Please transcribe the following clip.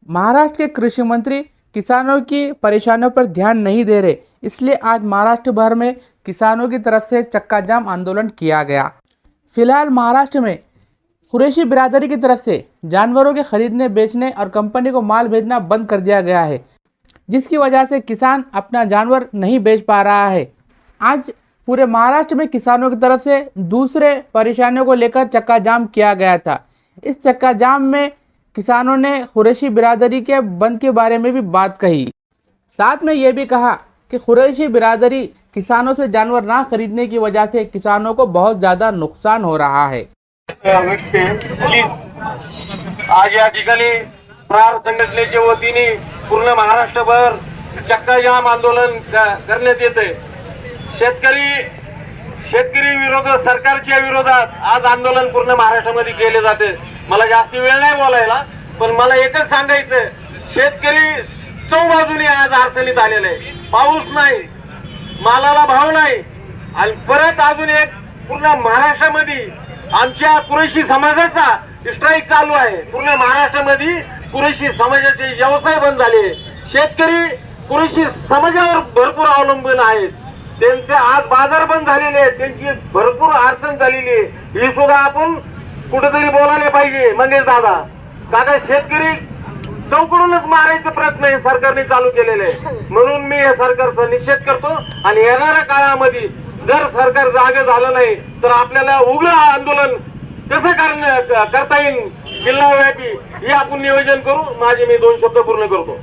महाराष्ट्र के कृषि मंत्री किसानों की परेशानियों पर ध्यान नहीं दे रहे, इसलिए आज महाराष्ट्र भर में किसानों की तरफ से चक्का जाम आंदोलन किया गया। फिलहाल महाराष्ट्र में कुरैशी बिरादरी की तरफ से जानवरों के खरीदने बेचने और कंपनी को माल भेजना बंद कर दिया गया है, जिसकी वजह से किसान अपना जानवर नहीं बेच पा रहा है। आज पूरे महाराष्ट्र में किसानों की तरफ से दूसरे परेशानियों को लेकर चक्का जाम किया गया था। इस चक्का जाम में किसानों ने कुरैशी बिरादरी के बंद के बारे में भी बात कही। साथ में ये भी कहा कि कुरैशी बिरादरी किसानों से जानवर ना खरीदने की वजह से किसानों को बहुत ज़्यादा नुकसान हो रहा है। आज या ठिकाणी प्रहार संघटनेच्या वतीने पूर्ण महाराष्ट्रभर चक्का जाम आंदोलन करण्यात येते। शेतकरी विरोध सरकारच्या विरोधात आज आंदोलन पूर्ण महाराष्ट्रामध्ये केले जाते। मला जास्ती वेळ नाही बोलायला, पण मला एकच सांगायचं, शेतकरी चौबाजूने आज अडचणीत आलेले आहे। पाऊस नाही, मालाला भाव नाही आणि परत अजून एक पूर्ण महाराष्ट्रामध्ये आमच्या कुरैशी समाजाचा स्ट्राईक चालू आहे। पूर्ण महाराष्ट्रामध्ये कुरैशी समाजाचे व्यवसाय बंद झाले। शेतकरी कुरैशी समाजावर भरपूर अवलंबून आहेत। त्यांचे आज बाजार बंद झालेले आहेत, त्यांची भरपूर अडचण झालेली आहे। ही सुद्धा आपण कुठेतरी बोलायला पाहिजे। मंगेश दादा काका, शेतकरी चौकडूनच मारायचा प्रयत्न हे सरकारने चालू केलेले आहे। म्हणून मी या सरकारचा निषेध करतो आणि येणाऱ्या काळामध्ये जर सरकार जागे झालं नाही तर आपल्याला उग्र आंदोलन कसं करता येईल जिल्हाव्यापी हे आपण नियोजन करू। माझे मी 2 शब्द पूर्ण करतो।